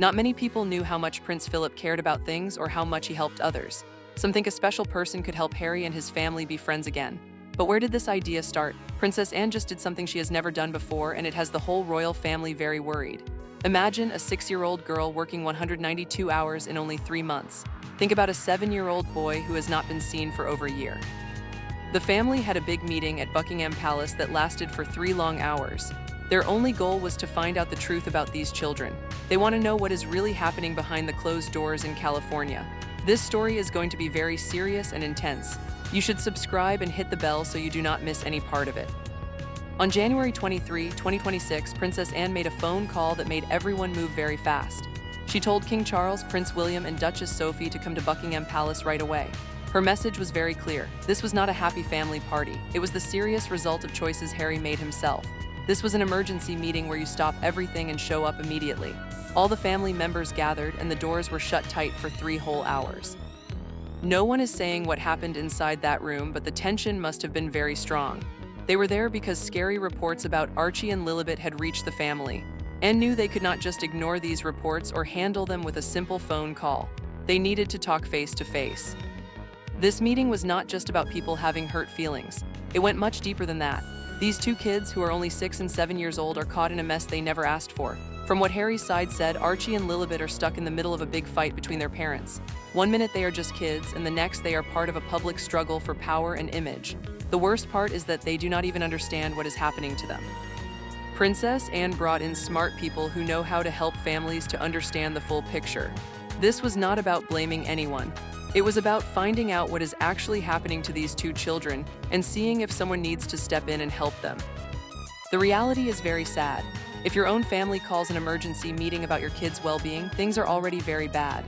Not many people knew how much Prince Philip cared about things or how much he helped others. Some think a special person could help Harry and his family be friends again. But where did this idea start? Princess Anne just did something she has never done before, and it has the whole royal family very worried. Imagine a 6-year-old girl working 192 hours in only 3 months. Think about a 7-year-old boy who has not been seen for over a year. The family had a big meeting at Buckingham Palace that lasted for 3 long hours. Their only goal was to find out the truth about these children. They want to know what is really happening behind the closed doors in California. This story is going to be very serious and intense. You should subscribe and hit the bell so you do not miss any part of it. On January 23, 2026, Princess Anne made a phone call that made everyone move very fast. She told King Charles, Prince William, and Duchess Sophie to come to Buckingham Palace right away. Her message was very clear. This was not a happy family party. It was the serious result of choices Harry made himself. This was an emergency meeting where you stop everything and show up immediately. All the family members gathered and the doors were shut tight for 3 whole hours. No one is saying what happened inside that room, but the tension must have been very strong. They were there because scary reports about Archie and Lilibet had reached the family. Anne knew they could not just ignore these reports or handle them with a simple phone call. They needed to talk face to face. This meeting was not just about people having hurt feelings. It went much deeper than that. These 2 kids, who are only 6 and 7 years old, are caught in a mess they never asked for. From what Harry's side said, Archie and Lilibet are stuck in the middle of a big fight between their parents. One minute they are just kids, and the next they are part of a public struggle for power and image. The worst part is that they do not even understand what is happening to them. Princess Anne brought in smart people who know how to help families to understand the full picture. This was not about blaming anyone. It was about finding out what is actually happening to these 2 children and seeing if someone needs to step in and help them. The reality is very sad. If your own family calls an emergency meeting about your kids' well-being, things are already very bad.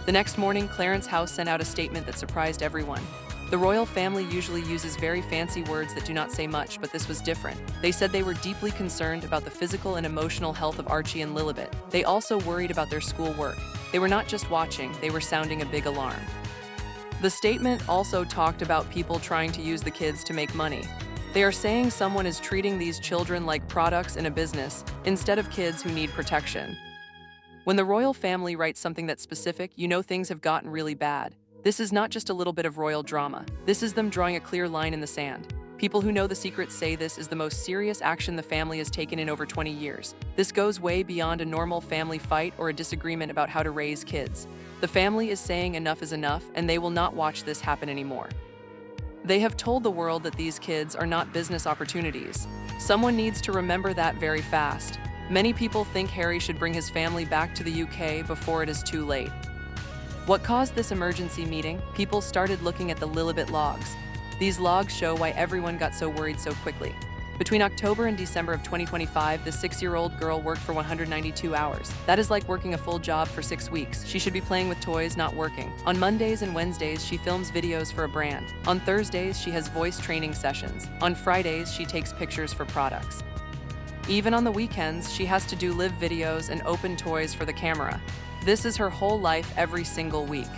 The next morning, Clarence House sent out a statement that surprised everyone. The royal family usually uses very fancy words that do not say much, but this was different. They said they were deeply concerned about the physical and emotional health of Archie and Lilibet. They also worried about their schoolwork. They were not just watching, they were sounding a big alarm. The statement also talked about people trying to use the kids to make money. They are saying someone is treating these children like products in a business instead of kids who need protection. When the royal family writes something that's specific, you know things have gotten really bad. This is not just a little bit of royal drama. This is them drawing a clear line in the sand. People who know the secret say this is the most serious action the family has taken in over 20 years. This goes way beyond a normal family fight or a disagreement about how to raise kids. The family is saying enough is enough, and they will not watch this happen anymore. They have told the world that these kids are not business opportunities. Someone needs to remember that very fast. Many people think Harry should bring his family back to the UK before it is too late. What caused this emergency meeting? People started looking at the Lilibet logs. These logs show why everyone got so worried so quickly. Between October and December of 2025, the 6-year-old girl worked for 192 hours. That is like working a full job for 6 weeks. She should be playing with toys, not working. On Mondays and Wednesdays, she films videos for a brand. On Thursdays, she has voice training sessions. On Fridays, she takes pictures for products. Even on the weekends, she has to do live videos and open toys for the camera. This is her whole life every single week.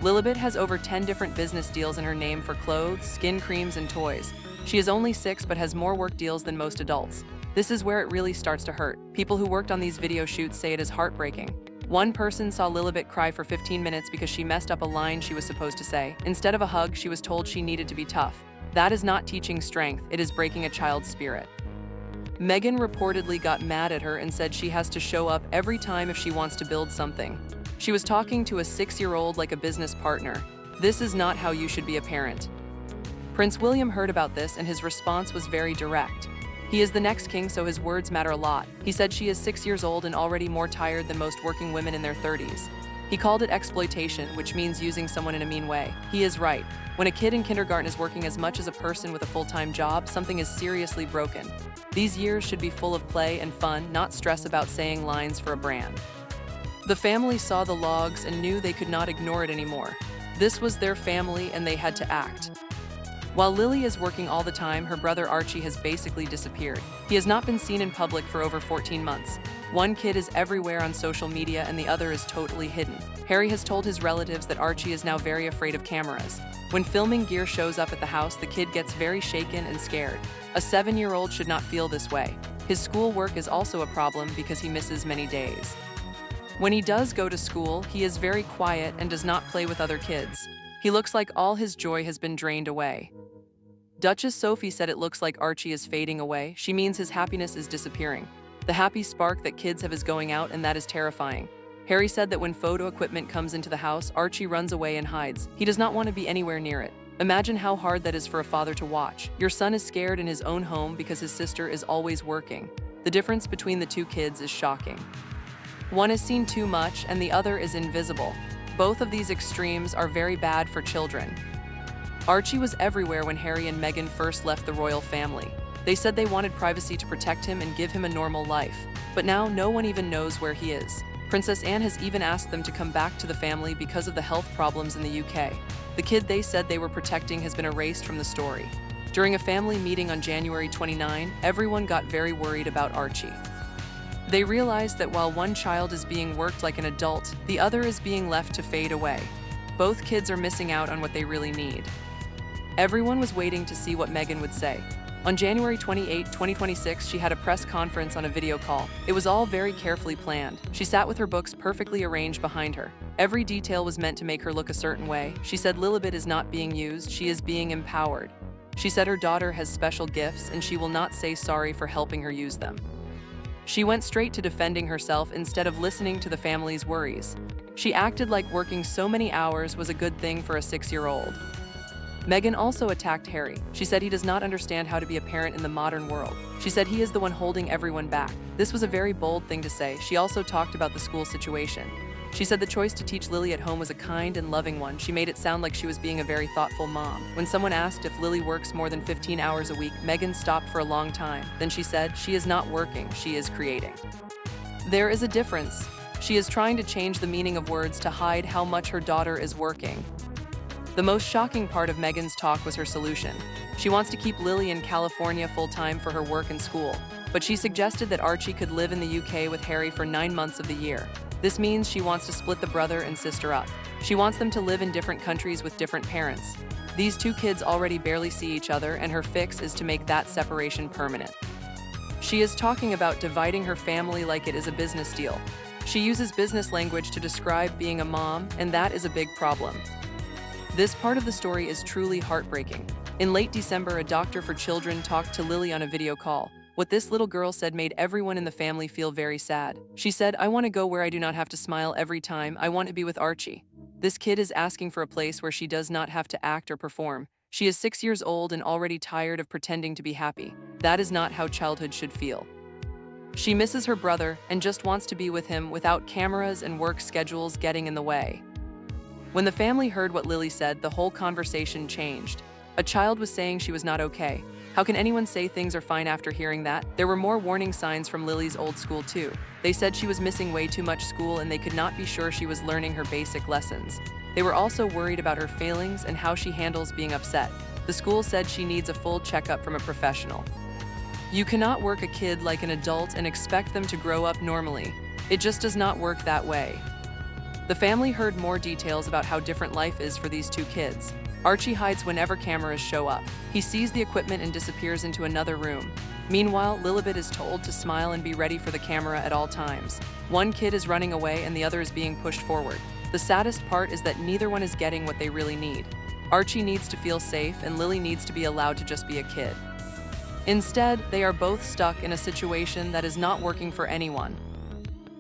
Lilibet has over 10 different business deals in her name for clothes, skin creams, and toys. She is only 6 but has more work deals than most adults. This is where it really starts to hurt. People who worked on these video shoots say it is heartbreaking. One person saw Lilibet cry for 15 minutes because she messed up a line she was supposed to say. Instead of a hug, she was told she needed to be tough. That is not teaching strength, it is breaking a child's spirit. Meghan reportedly got mad at her and said she has to show up every time if she wants to build something. She was talking to a 6-year-old like a business partner. This is not how you should be a parent. Prince William heard about this and his response was very direct. He is the next king, so his words matter a lot. He said she is 6 years old and already more tired than most working women in their 30s. He called it exploitation, which means using someone in a mean way. He is right. When a kid in kindergarten is working as much as a person with a full-time job, something is seriously broken. These years should be full of play and fun, not stress about saying lines for a brand. The family saw the logs and knew they could not ignore it anymore. This was their family and they had to act. While Lily is working all the time, her brother Archie has basically disappeared. He has not been seen in public for over 14 months. One kid is everywhere on social media and the other is totally hidden. Harry has told his relatives that Archie is now very afraid of cameras. When filming gear shows up at the house, the kid gets very shaken and scared. A 7-year-old should not feel this way. His schoolwork is also a problem because he misses many days. When he does go to school, he is very quiet and does not play with other kids. He looks like all his joy has been drained away. Duchess Sophie said it looks like Archie is fading away. She means his happiness is disappearing. The happy spark that kids have is going out, and that is terrifying. Harry said that when photo equipment comes into the house, Archie runs away and hides. He does not want to be anywhere near it. Imagine how hard that is for a father to watch. Your son is scared in his own home because his sister is always working. The difference between the two kids is shocking. One is seen too much and the other is invisible. Both of these extremes are very bad for children. Archie was everywhere when Harry and Meghan first left the royal family. They said they wanted privacy to protect him and give him a normal life. But now no one even knows where he is. Princess Anne has even asked them to come back to the family because of the health problems in the UK. The kid they said they were protecting has been erased from the story. During a family meeting on January 29, everyone got very worried about Archie. They realized that while one child is being worked like an adult, the other is being left to fade away. Both kids are missing out on what they really need. Everyone was waiting to see what Meghan would say. On January 28, 2026, she had a press conference on a video call. It was all very carefully planned. She sat with her books perfectly arranged behind her. Every detail was meant to make her look a certain way. She said Lilibet is not being used, she is being empowered. She said her daughter has special gifts and she will not say sorry for helping her use them. She went straight to defending herself instead of listening to the family's worries. She acted like working so many hours was a good thing for a 6-year-old. Meghan also attacked Harry. She said he does not understand how to be a parent in the modern world. She said he is the one holding everyone back. This was a very bold thing to say. She also talked about the school situation. She said the choice to teach Lily at home was a kind and loving one. She made it sound like she was being a very thoughtful mom. When someone asked if Lily works more than 15 hours a week, Meghan stopped for a long time. Then she said, she is not working, she is creating. There is a difference. She is trying to change the meaning of words to hide how much her daughter is working. The most shocking part of Meghan's talk was her solution. She wants to keep Lily in California full-time for her work and school, but she suggested that Archie could live in the UK with Harry for 9 months of the year. This means she wants to split the brother and sister up. She wants them to live in different countries with different parents. These two kids already barely see each other, and her fix is to make that separation permanent. She is talking about dividing her family like it is a business deal. She uses business language to describe being a mom, and that is a big problem. This part of the story is truly heartbreaking. In late December, a doctor for children talked to Lily on a video call. What this little girl said made everyone in the family feel very sad. She said, I want to go where I do not have to smile every time. I want to be with Archie. This kid is asking for a place where she does not have to act or perform. She is 6 years old and already tired of pretending to be happy. That is not how childhood should feel. She misses her brother and just wants to be with him without cameras and work schedules getting in the way. When the family heard what Lily said, the whole conversation changed. A child was saying she was not okay. How can anyone say things are fine after hearing that? There were more warning signs from Lily's old school too. They said she was missing way too much school and they could not be sure she was learning her basic lessons. They were also worried about her failings and how she handles being upset. The school said she needs a full checkup from a professional. You cannot work a kid like an adult and expect them to grow up normally. It just does not work that way. The family heard more details about how different life is for these two kids. Archie hides whenever cameras show up. He sees the equipment and disappears into another room. Meanwhile, Lilibet is told to smile and be ready for the camera at all times. One kid is running away and the other is being pushed forward. The saddest part is that neither one is getting what they really need. Archie needs to feel safe and Lily needs to be allowed to just be a kid. Instead, they are both stuck in a situation that is not working for anyone.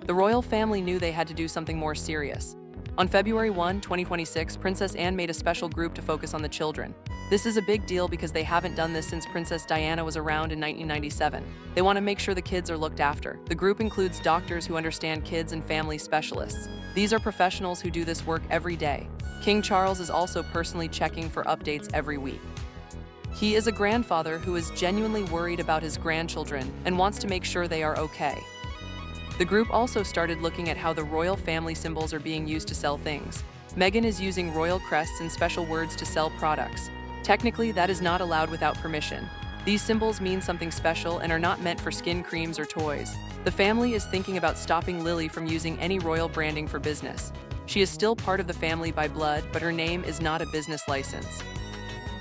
The royal family knew they had to do something more serious. On February 1, 2026, Princess Anne made a special group to focus on the children. This is a big deal because they haven't done this since Princess Diana was around in 1997. They want to make sure the kids are looked after. The group includes doctors who understand kids and family specialists. These are professionals who do this work every day. King Charles is also personally checking for updates every week. He is a grandfather who is genuinely worried about his grandchildren and wants to make sure they are okay. The group also started looking at how the royal family symbols are being used to sell things. Meghan is using royal crests and special words to sell products. Technically, that is not allowed without permission. These symbols mean something special and are not meant for skin creams or toys. The family is thinking about stopping Lily from using any royal branding for business. She is still part of the family by blood, but her name is not a business license.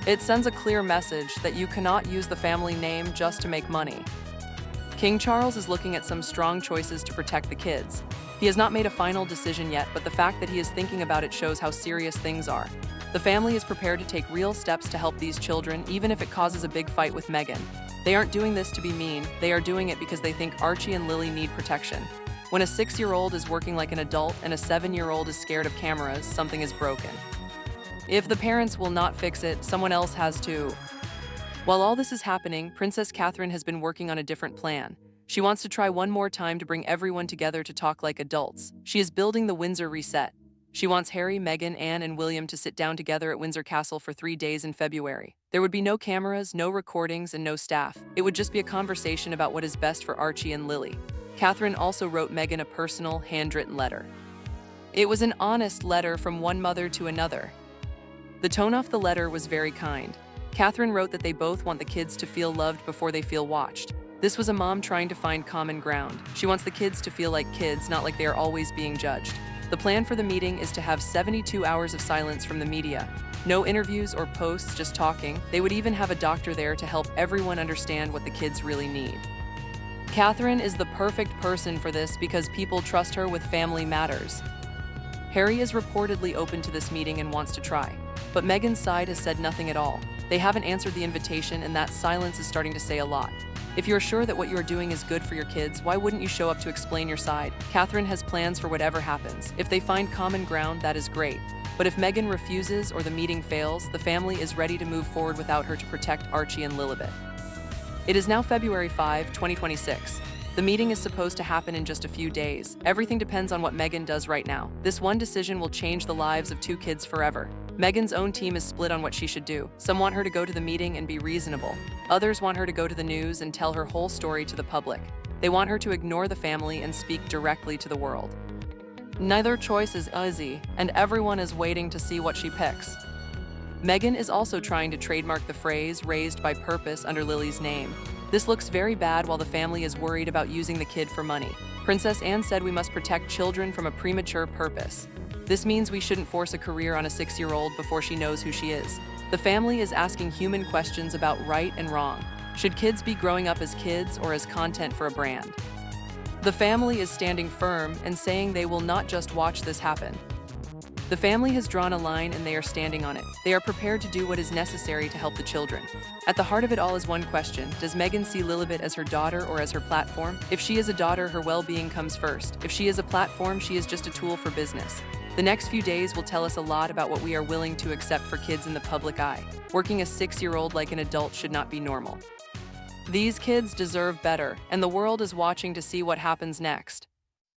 It sends a clear message that you cannot use the family name just to make money. King Charles is looking at some strong choices to protect the kids. He has not made a final decision yet, but the fact that he is thinking about it shows how serious things are. The family is prepared to take real steps to help these children, even if it causes a big fight with Meghan. They aren't doing this to be mean, they are doing it because they think Archie and Lily need protection. When a 6-year-old is working like an adult and a 7-year-old is scared of cameras, something is broken. If the parents will not fix it, someone else has to. While all this is happening, Princess Catherine has been working on a different plan. She wants to try one more time to bring everyone together to talk like adults. She is building the Windsor reset. She wants Harry, Meghan, Anne, and William to sit down together at Windsor Castle for 3 days in February. There would be no cameras, no recordings, and no staff. It would just be a conversation about what is best for Archie and Lily. Catherine also wrote Meghan a personal, handwritten letter. It was an honest letter from one mother to another. The tone of the letter was very kind. Catherine wrote that they both want the kids to feel loved before they feel watched. This was a mom trying to find common ground. She wants the kids to feel like kids, not like they are always being judged. The plan for the meeting is to have 72 hours of silence from the media. No interviews or posts, just talking. They would even have a doctor there to help everyone understand what the kids really need. Catherine is the perfect person for this because people trust her with family matters. Harry is reportedly open to this meeting and wants to try. But Meghan's side has said nothing at all. They haven't answered the invitation, and that silence is starting to say a lot. If you're sure that what you are doing is good for your kids, why wouldn't you show up to explain your side? Catherine has plans for whatever happens. If they find common ground, that is great. But if Meghan refuses or the meeting fails, the family is ready to move forward without her to protect Archie and Lilibet. It is now February 5, 2026. The meeting is supposed to happen in just a few days. Everything depends on what Meghan does right now. This one decision will change the lives of 2 kids forever. Meghan's own team is split on what she should do. Some want her to go to the meeting and be reasonable. Others want her to go to the news and tell her whole story to the public. They want her to ignore the family and speak directly to the world. Neither choice is easy, and everyone is waiting to see what she picks. Meghan is also trying to trademark the phrase "raised by purpose" under Lily's name. This looks very bad while the family is worried about using the kid for money. Princess Anne said we must protect children from a premature purpose. This means we shouldn't force a career on a 6-year-old before she knows who she is. The family is asking human questions about right and wrong. Should kids be growing up as kids or as content for a brand? The family is standing firm and saying they will not just watch this happen. The family has drawn a line and they are standing on it. They are prepared to do what is necessary to help the children. At the heart of it all is one question: does Meghan see Lilibet as her daughter or as her platform? If she is a daughter, her well-being comes first. If she is a platform, she is just a tool for business. The next few days will tell us a lot about what we are willing to accept for kids in the public eye. Working a 6-year-old like an adult should not be normal. These kids deserve better, and the world is watching to see what happens next.